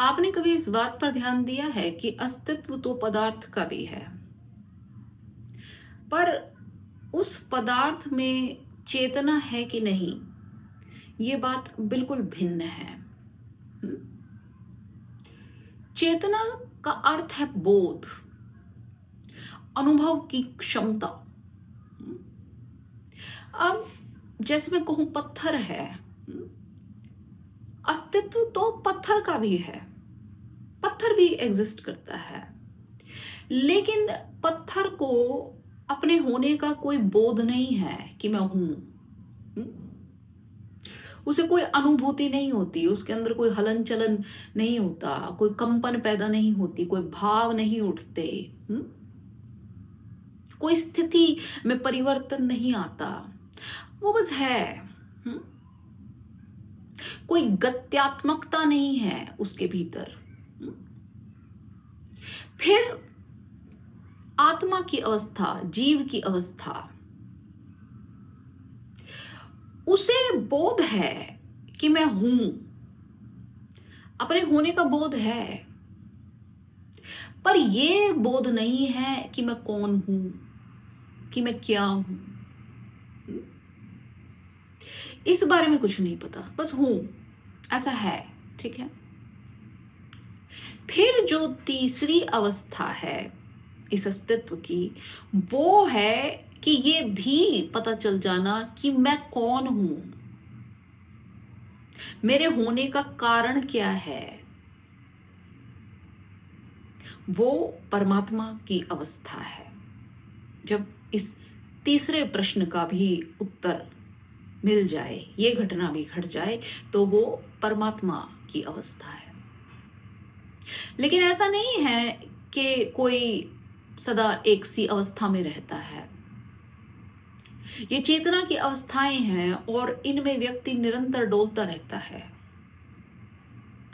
आपने कभी इस बात पर ध्यान दिया है कि अस्तित्व तो पदार्थ का भी है, पर उस पदार्थ में चेतना है कि नहीं, ये बात बिल्कुल भिन्न है। हम्म? चेतना का अर्थ है बोध, अनुभव की क्षमता। हम्म? अब जैसे मैं कहूं पत्थर है, अस्तित्व तो पत्थर का भी है, पत्थर भी एग्जिस्ट करता है, लेकिन पत्थर को अपने होने का कोई बोध नहीं है कि मैं हूं। उसे कोई अनुभूति नहीं होती, उसके अंदर कोई हलन चलन नहीं होता, कोई कंपन पैदा नहीं होती, कोई भाव नहीं उठते, कोई स्थिति में परिवर्तन नहीं आता। वो बस है। हुँ? कोई गत्यात्मकता नहीं है उसके भीतर। हुँ? फिर आत्मा की अवस्था, जीव की अवस्था, उसे बोध है कि मैं हूं, अपने होने का बोध है, पर यह बोध नहीं है कि मैं कौन हूं, कि मैं क्या हूं। इस बारे में कुछ नहीं पता, बस हूं, ऐसा है। ठीक है। फिर जो तीसरी अवस्था है इस अस्तित्व की, वो है कि ये भी पता चल जाना कि मैं कौन हूं, मेरे होने का कारण क्या है। वो परमात्मा की अवस्था है। जब इस तीसरे प्रश्न का भी उत्तर मिल जाए, ये घटना भी घट जाए, तो वो परमात्मा की अवस्था है। लेकिन ऐसा नहीं है कि कोई सदा एक सी अवस्था में रहता है। ये चेतना की अवस्थाएं हैं और इनमें व्यक्ति निरंतर डोलता रहता है।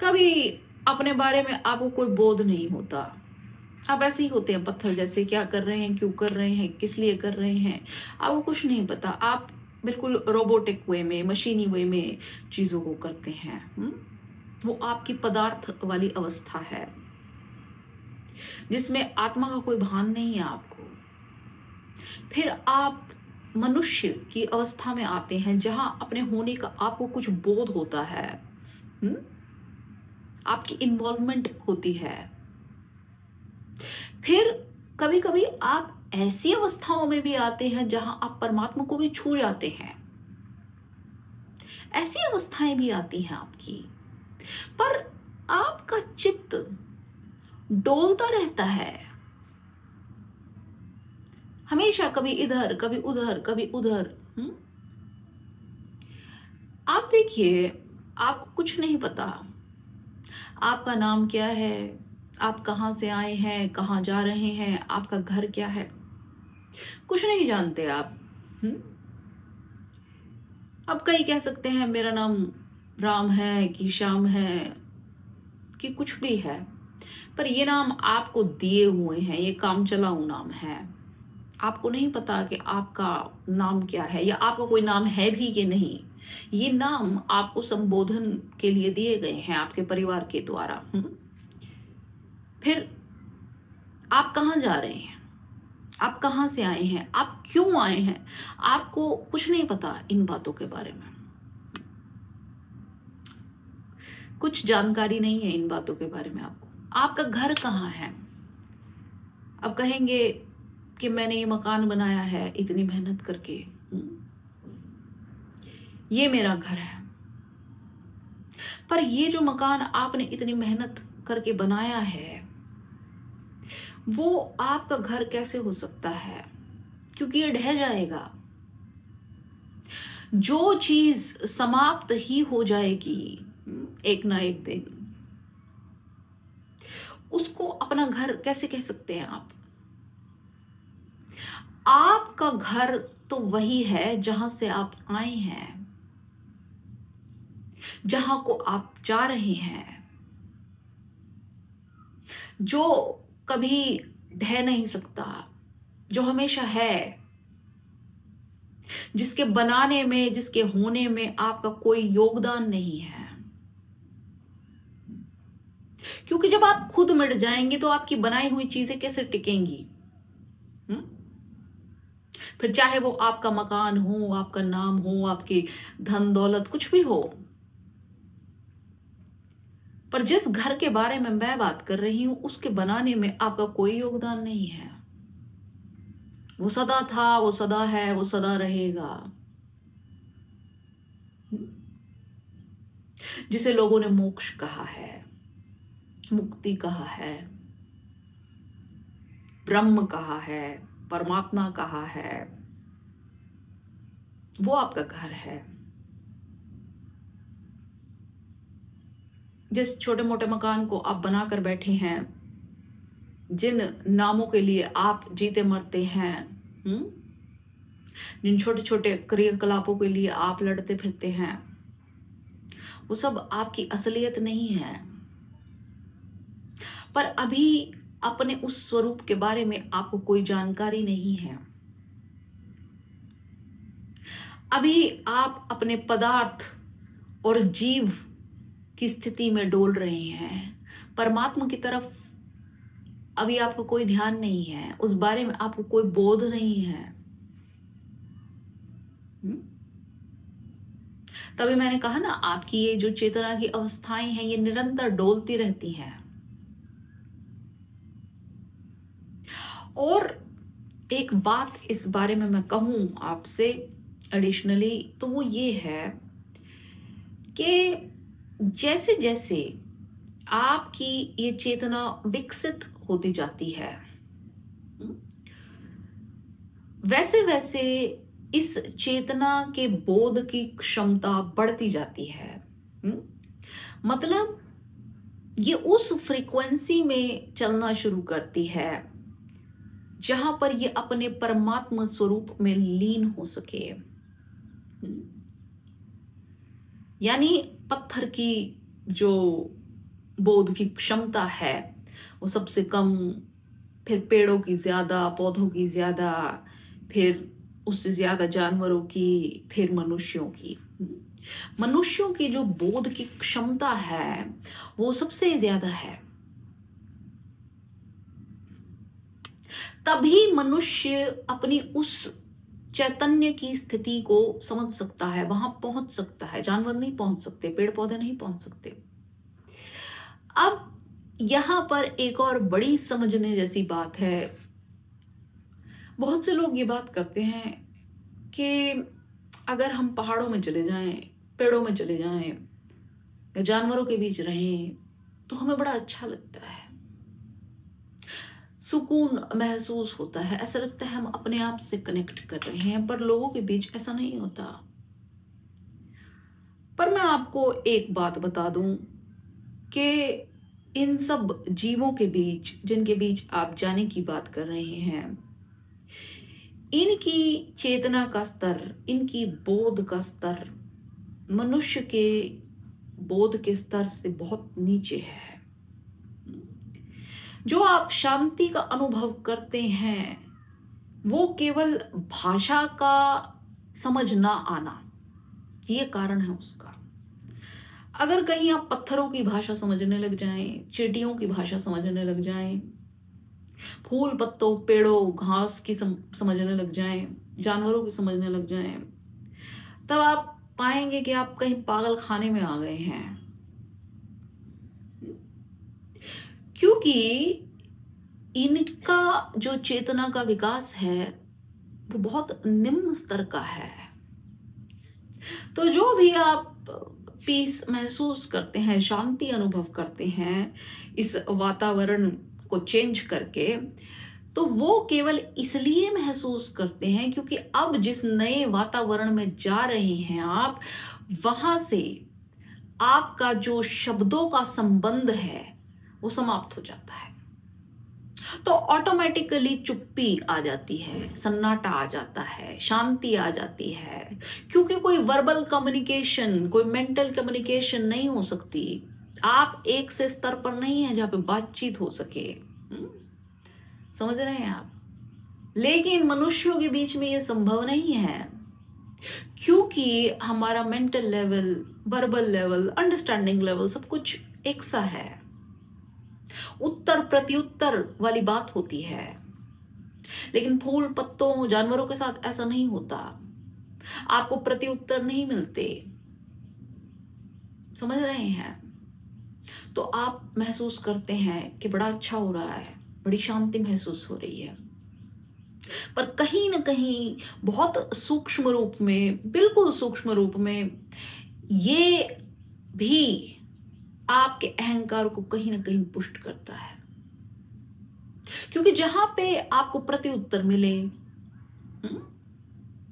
कभी अपने बारे में आपको कोई बोध नहीं होता, आप ऐसे ही होते हैं पत्थर जैसे, क्या कर रहे हैं, क्यों कर रहे हैं, किस लिए कर रहे हैं, आपको कुछ नहीं पता। आप बिल्कुल रोबोटिक वे में, मशीनी वे में चीजों को करते हैं। वो आपकी पदार्थ वाली अवस्था है, जिसमें आत्मा का कोई भान नहीं है आपको। फिर आप मनुष्य की अवस्था में आते हैं, जहां अपने होने का आपको कुछ बोध होता है। आपकी इन्वॉल्वमेंट होती है। फिर कभी कभी आप ऐसी अवस्थाओं में भी आते हैं जहां आप परमात्मा को भी छू जाते हैं। ऐसी अवस्थाएं भी आती हैं आपकी, पर आपका चित्त डोलता रहता है हमेशा, कभी इधर कभी उधर कभी उधर। आप देखिए, आपको कुछ नहीं पता, आपका नाम क्या है, आप कहां से आए हैं, कहां जा रहे हैं, आपका घर क्या है, कुछ नहीं जानते आप। अब कई कह सकते हैं मेरा नाम राम है कि श्याम है कि कुछ भी है, पर ये नाम आपको दिए हुए हैं, ये काम चलाऊ नाम है। आपको नहीं पता कि आपका नाम क्या है, या आपका कोई नाम है भी कि नहीं। ये नाम आपको संबोधन के लिए दिए गए हैं आपके परिवार के द्वारा। फिर आप कहाँ जा रहे हैं, आप कहाँ से आए हैं, आप क्यों आए हैं, आपको कुछ नहीं पता इन बातों के बारे में। कुछ जानकारी नहीं है इन बातों के बारे में आपको। आपका घर कहाँ है, अब कहेंगे कि मैंने ये मकान बनाया है इतनी मेहनत करके, ये मेरा घर है। पर ये जो मकान आपने इतनी मेहनत करके बनाया है, वो आपका घर कैसे हो सकता है, क्योंकि ये ढह जाएगा। जो चीज समाप्त ही हो जाएगी एक ना एक दिन, उसको अपना घर कैसे कह सकते हैं आप। आपका घर तो वही है जहां से आप आए हैं, जहां को आप जा रहे हैं, जो कभी ढह नहीं सकता, जो हमेशा है, जिसके बनाने में, जिसके होने में आपका कोई योगदान नहीं है। क्योंकि जब आप खुद मिट जाएंगे तो आपकी बनाई हुई चीजें कैसे टिकेंगी? हम्म? फिर चाहे वो आपका मकान हो, आपका नाम हो, आपकी धन दौलत, कुछ भी हो, पर जिस घर के बारे में मैं बात कर रही हूं उसके बनाने में आपका कोई योगदान नहीं है। वो सदा था, वो सदा है, वो सदा रहेगा। जिसे लोगों ने मोक्ष कहा है, मुक्ति कहा है, ब्रह्म कहा है, परमात्मा कहा है, वो आपका घर है। जिस छोटे मोटे मकान को आप बनाकर बैठे हैं, जिन नामों के लिए आप जीते मरते हैं, जिन छोटे छोटे क्रियाकलापों के लिए आप लड़ते फिरते हैं, वो सब आपकी असलियत नहीं है। पर अभी अपने उस स्वरूप के बारे में आपको कोई जानकारी नहीं है। अभी आप अपने पदार्थ और जीव की स्थिति में डोल रहे हैं। परमात्मा की तरफ अभी आपका कोई ध्यान नहीं है, उस बारे में आपको कोई बोध नहीं है। तभी मैंने कहा ना, आपकी ये जो चेतना की अवस्थाएं हैं ये निरंतर डोलती रहती हैं। और एक बात इस बारे में मैं कहूं आपसे एडिशनली, तो वो ये है कि जैसे जैसे आपकी ये चेतना विकसित होती जाती है, वैसे वैसे इस चेतना के बोध की क्षमता बढ़ती जाती है। मतलब ये उस फ्रीक्वेंसी में चलना शुरू करती है जहां पर ये अपने परमात्मा स्वरूप में लीन हो सके। यानी पत्थर की जो बोध की क्षमता है वो सबसे कम, फिर पेड़ों की ज्यादा, पौधों की ज्यादा, फिर उससे ज्यादा जानवरों की, फिर मनुष्यों की। मनुष्यों की जो बोध की क्षमता है वो सबसे ज्यादा है। तभी मनुष्य अपनी उस चैतन्य की स्थिति को समझ सकता है, वहां पहुंच सकता है। जानवर नहीं पहुंच सकते, पेड़ पौधे नहीं पहुंच सकते। अब यहां पर एक और बड़ी समझने जैसी बात है। बहुत से लोग ये बात करते हैं कि अगर हम पहाड़ों में चले जाएं, पेड़ों में चले जाएं या जानवरों के बीच रहें तो हमें बड़ा अच्छा लगता है, सुकून महसूस होता है, ऐसा लगता है हम अपने आप से कनेक्ट कर रहे हैं। पर लोगों के बीच ऐसा नहीं होता। पर मैं आपको एक बात बता दूं कि इन सब जीवों के बीच, जिनके बीच आप जाने की बात कर रहे हैं, इनकी चेतना का स्तर, इनकी बोध का स्तर मनुष्य के बोध के स्तर से बहुत नीचे है। जो आप शांति का अनुभव करते हैं वो केवल भाषा का समझ ना आना, ये कारण है उसका। अगर कहीं आप पत्थरों की भाषा समझने लग जाएं, चींटियों की भाषा समझने लग जाएं, फूल पत्तों, पेड़ों, घास की समझने लग जाएं, जानवरों की समझने लग जाएं, तब आप पाएंगे कि आप कहीं पागल खाने में आ गए हैं। क्योंकि इनका जो चेतना का विकास है वो बहुत निम्न स्तर का है। तो जो भी आप पीस महसूस करते हैं, शांति अनुभव करते हैं इस वातावरण को चेंज करके, तो वो केवल इसलिए महसूस करते हैं क्योंकि अब जिस नए वातावरण में जा रहे हैं आप, वहां से आपका जो शब्दों का संबंध है वो समाप्त हो जाता है। तो ऑटोमेटिकली चुप्पी आ जाती है, सन्नाटा आ जाता है, शांति आ जाती है। क्योंकि कोई वर्बल कम्युनिकेशन, कोई मेंटल कम्युनिकेशन नहीं हो सकती। आप एक से स्तर पर नहीं है जहां पे बातचीत हो सके। समझ रहे हैं आप? लेकिन मनुष्यों के बीच में यह संभव नहीं है क्योंकि हमारा mental level, verbal level, understanding level सब कुछ एक सा है। उत्तर प्रत्युत्तर वाली बात होती है। लेकिन फूल पत्तों जानवरों के साथ ऐसा नहीं होता। आपको प्रत्युत्तर नहीं मिलते। समझ रहे हैं? तो आप महसूस करते हैं कि बड़ा अच्छा हो रहा है, बड़ी शांति महसूस हो रही है। पर कहीं न कहीं बहुत सूक्ष्म रूप में, बिल्कुल सूक्ष्म रूप में ये भी आपके अहंकार को कहीं न कहीं पुष्ट करता है। क्योंकि जहां पे आपको प्रत्युत्तर मिले,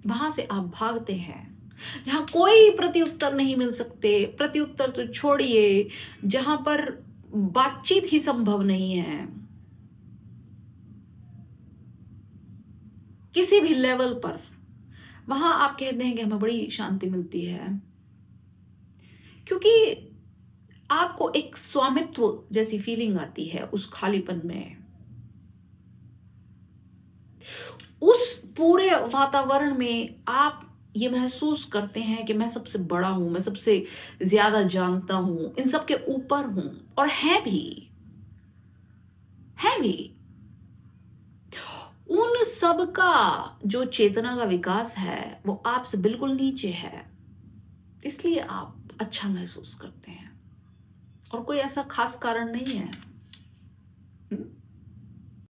वहां से आप भागते हैं। जहां कोई प्रत्युत्तर नहीं मिल सकते, प्रत्युत्तर तो छोड़िए, जहां पर बातचीत ही संभव नहीं है किसी भी लेवल पर, वहां आप कहते हैं कि हमें बड़ी शांति मिलती है। क्योंकि आपको एक स्वामित्व जैसी फीलिंग आती है उस खालीपन में। उस पूरे वातावरण में आप ये महसूस करते हैं कि मैं सबसे बड़ा हूं, मैं सबसे ज्यादा जानता हूं, इन सब के ऊपर हूं। और है भी उन सब का जो चेतना का विकास है वो आपसे बिल्कुल नीचे है। इसलिए आप अच्छा महसूस करते हैं और कोई ऐसा खास कारण नहीं है।